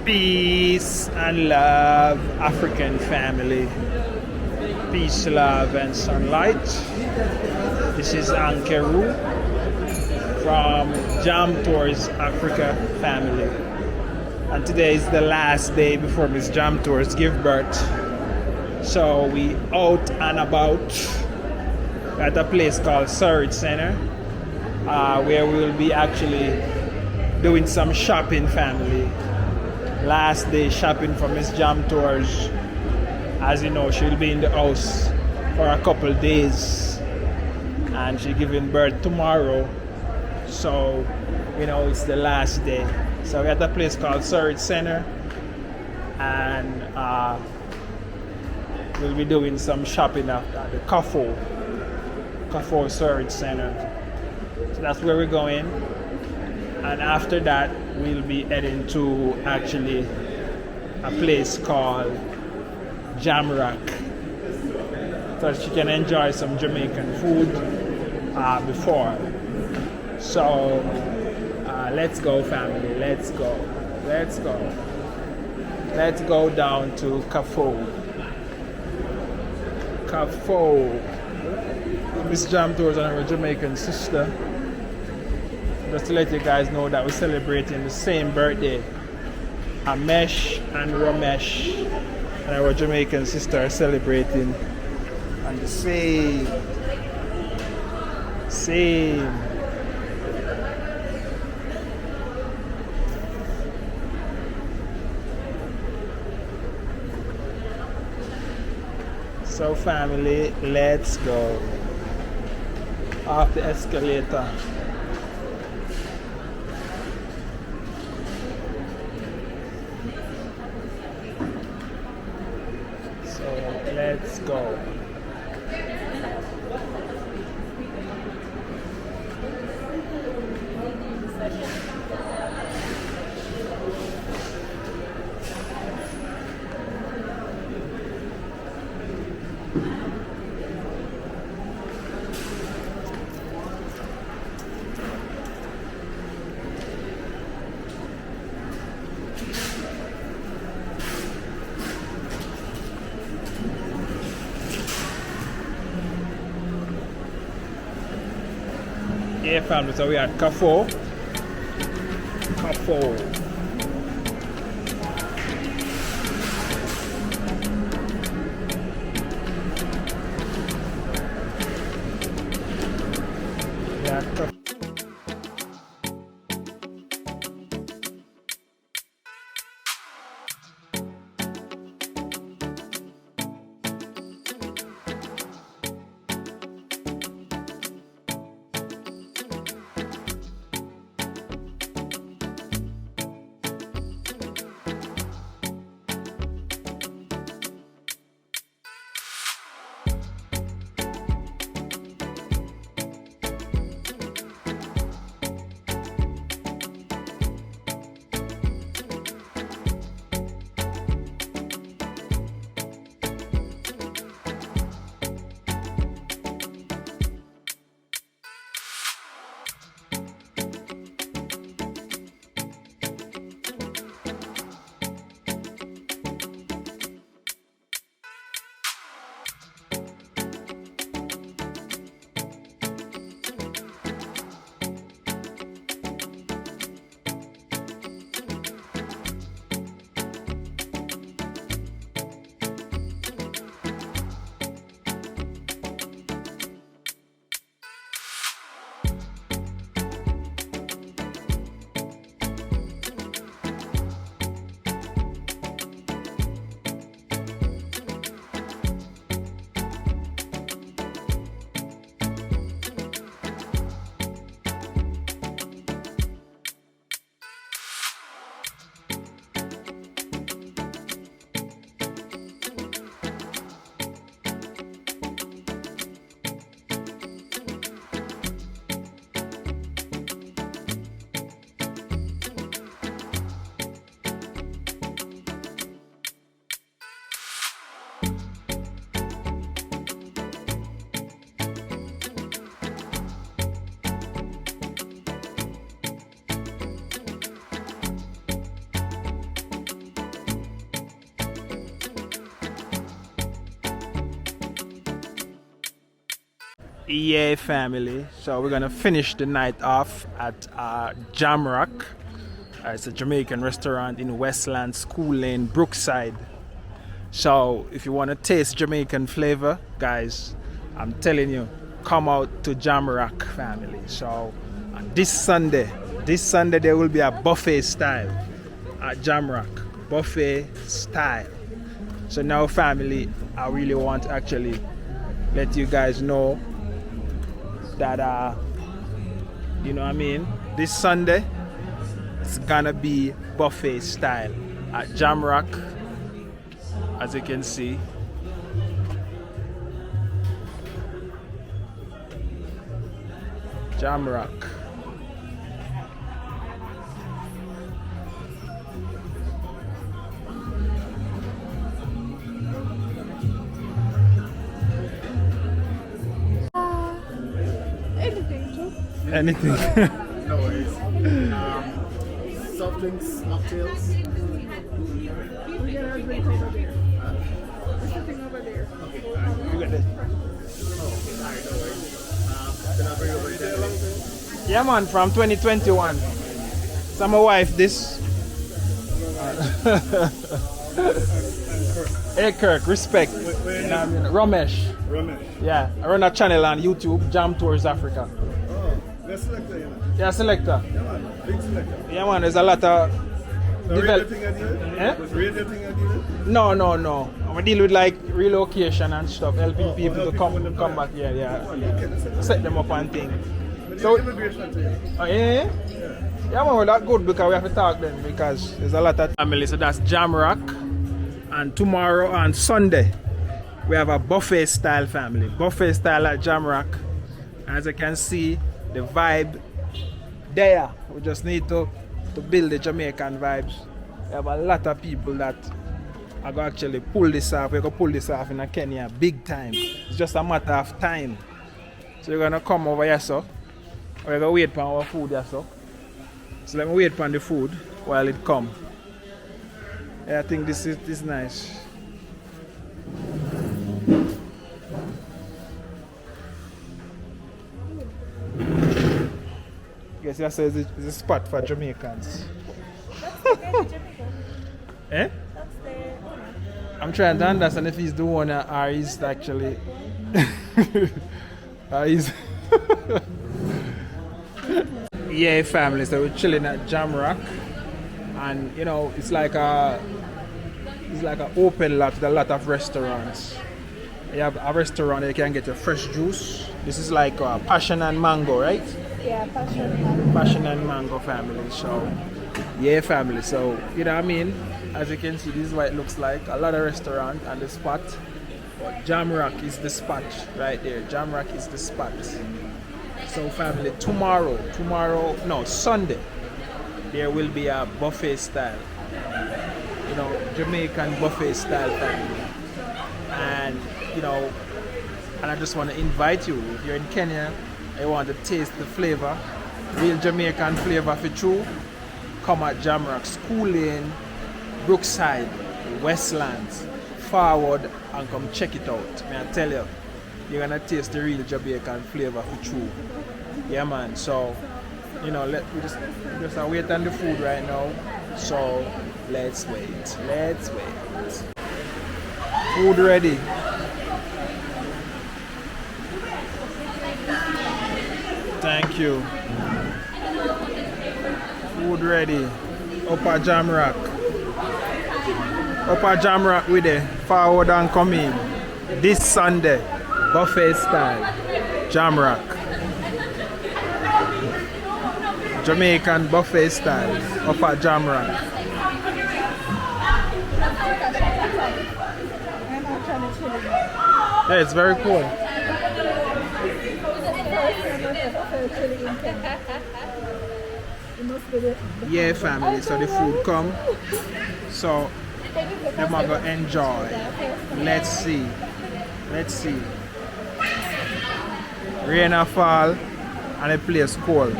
Peace and love, African family. Peace, love, and sunlight. This is Ankeru from Jam Tours Africa family. And today is the last day before Miss Jam Tours give birth. So we out and about at a place called Surrey Center, where we will be actually doing some shopping, family. Last day shopping for Miss Jam Tours. As you know, she'll be in the house for a couple days, and she's giving birth tomorrow. So, you know, it's the last day. So we're at a place called Surrey Center, and we'll be doing some shopping at the Kafo Surrey Center. So that's where we're going. And after that, we'll be heading to actually a place called Jamrock, so she can enjoy some Jamaican food before. So let's go, family. Let's go. Let's go down to Kafo. Miss Jam Tours and her Jamaican sister. Just to let you guys know that we're celebrating the same birthday. Amesh and Ramesh and our Jamaican sister are celebrating on the same. So family, let's go. Off the escalator. Let's go. Yeah, family, so we are at Kafo. Yeah, family. So we're gonna finish the night off at Jamrock. It's a Jamaican restaurant in Westland, School Lane, Brookside. So if you want to taste Jamaican flavor, guys, I'm telling you, come out to Jamrock, family. So this Sunday there will be a buffet style at Jamrock, buffet style. So now, family, I really want to actually let you guys know that you know what I mean, this Sunday it's gonna be buffet style at Jamrock, as you can see. Jamrock. Anything. No worries. Soft drinks, mocktails. We get our drink over there. There's something over there. You got this. Oh, okay. Alright, no worries. Then I'll bring over the Yeah, man, from 2021. So my wife, this. Hey, Kirk, respect. You know what I mean? Ramesh. Ramesh. Yeah, I run a channel on YouTube, Jam Tours Africa. Oh, that's selector, you know. Yeah, selector. Yeah, man. Big selector. Yeah, man, there's a lot of. So radio thing I deal? Eh? Radio thing I deal? No. I deal with like relocation and stuff, helping people help to people come when come they back. Yeah. Okay, that's it. Set them up and thing. But So- the immigration thing. Oh, yeah? Yeah, man, well, that's good because we have to talk then because there's a lot of family. So that's Jamrock. And tomorrow on Sunday, we have a buffet style family. Buffet style at Jamrock. As you can see, the vibe there. We just need to build the Jamaican vibes. We have a lot of people that are going to actually pull this off. We're going to pull this off in Kenya big time. It's just a matter of time. So you're going to come over here, so. We're going to wait for our food here, so. So let me wait for the food while it come. Yeah, I think this is nice. Guess you say it's a spot for Jamaicans. Eh? I'm trying to understand if he's the owner or he's actually he's yeah, family. So we're chilling at Jamrock, and you know it's like an open lot with a lot of restaurants. You have a restaurant you can get your fresh juice. This is like passion and mango, right? Yeah, passion. Passion and mango, family. So yeah, family. So you know what I mean. As you can see, this is what it looks like. A lot of restaurant and the spot. But Jamrock is the spot right there. Jamrock is the spot. So family, Sunday, there will be a buffet style. You know, Jamaican buffet style family. And you know, and I just want to invite you, if you're in Kenya, I want to taste the flavor, real Jamaican flavor for true, come at Jamrock, School Lane, Brookside, Westlands, forward and come check it out. May I tell you, you're gonna taste the real Jamaican flavor for true. Yeah, man. So, you know, we just wait on the food right now. So let's wait. Food ready. Thank you. Food ready. Up at Jamrock. Up at Jamrock with it. Forward and come in. This Sunday, buffet style. Jamrock. Jamaican buffet style. Up at Jamrock. Yeah, it's very cool. Yeah, family. So the food come. So them are gonna enjoy. Let's see. Rain a fall and the place cold.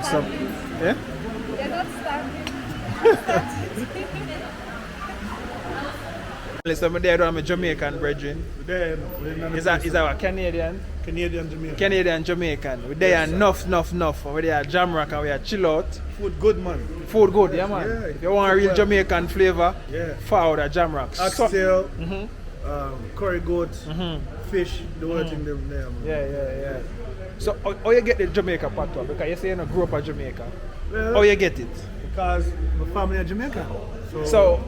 So, yeah? You're not starting. Listen, I'm there, I'm a Jamaican brethren. Then, Is that a Canadian? Canadian Jamaican. Canadian Jamaican. We're there enough. We're there Jamrock and we are chill out. Food good, man. Food good, yeah man. Yeah, if you want a real Jamaican flavor, yeah. forward at Jamrock. Oxtail, curry goat, fish, the whole thing them there, man. Yeah. So how you get the Jamaica patois? Because you say you grew up in Jamaica. Well, How you get it? because my family are Jamaican. So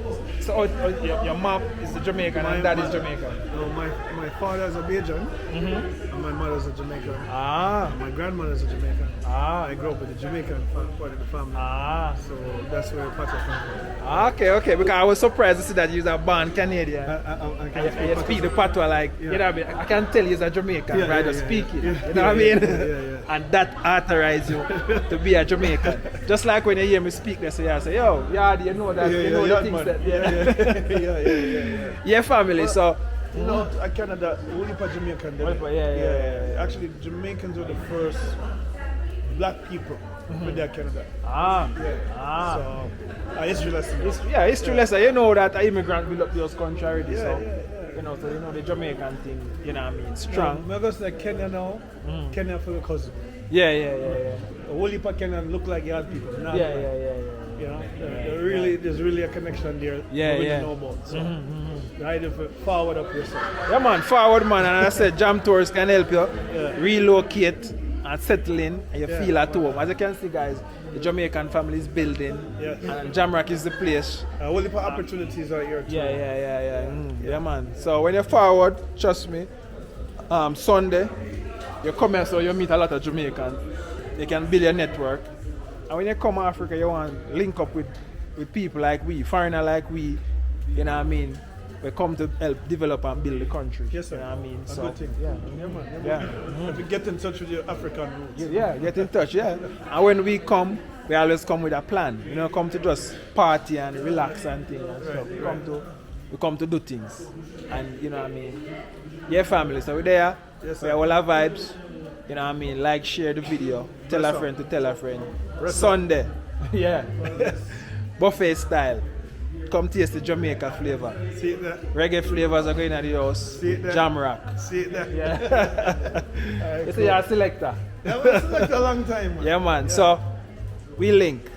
your mom is the Jamaican and dad is Jamaican. No, my father is a Bajan and my mother's a Jamaican. Ah. My grandmother's a Jamaican. Ah. I grew up with the Jamaican part of the family. Ah. So that's where part of family. Okay. Because I was surprised to see that you're a born Canadian. I And you speak the patois like, you know what I mean? I can tell you're a Jamaican, Yeah, right? yeah, Just yeah, speak it. yeah. You know what I mean? Yeah. And that authorizes you to be a Jamaican. Just like when you hear me speak, they say, yo, you know that, you know the things that, Yeah. Yeah, family, so. You know, Canada, only for Jamaican. Yeah. Actually, Jamaicans were the first black people with their Canada. So, history lesson. History lesson. You know that an immigrant built up this country already, so. Yeah. You know, so you know the Jamaican thing, you know what I mean, strong. I'm going to say Kenya now, Kenya for the cousin. Yeah. The whole heap of Kenyan look like yard people. Not Yeah. You know, there's really a connection there. Yeah. You know about. So, the idea for forward up yourself. Yeah, man, forward, man. And I said, Jam Tours can help you relocate and settle in, and you feel at home. As you can see, guys, the Jamaican family is building, and Jamrock is the place. A whole heap of opportunities out here too. Yeah, man. So when you're forward, trust me, Sunday, you come here, so you meet a lot of Jamaicans. You can build your network. And when you come to Africa, you want to link up with people like we, foreigner like we, you know what I mean? We come to help develop and build the country. Yes, sir. You know what I mean? A good thing. Yeah. If you get in touch with your African roots. Yeah, get in touch, yeah. And when we come, we always come with a plan. You know, come to just party and relax and things and stuff. We come to do things. And you know what I mean? Yeah, family. So we're there. Yes, sir. We have all our vibes. You know what I mean? Like, share the video. Tell a friend to tell a friend. Sunday. Yeah. Buffet style. Come taste the Jamaica flavor. See it there? Reggae flavors are going to the house. See it there? Jamrock. See it there? Yeah. You see, you're a selector. That was like a long time, man. Yeah, man. So, we link.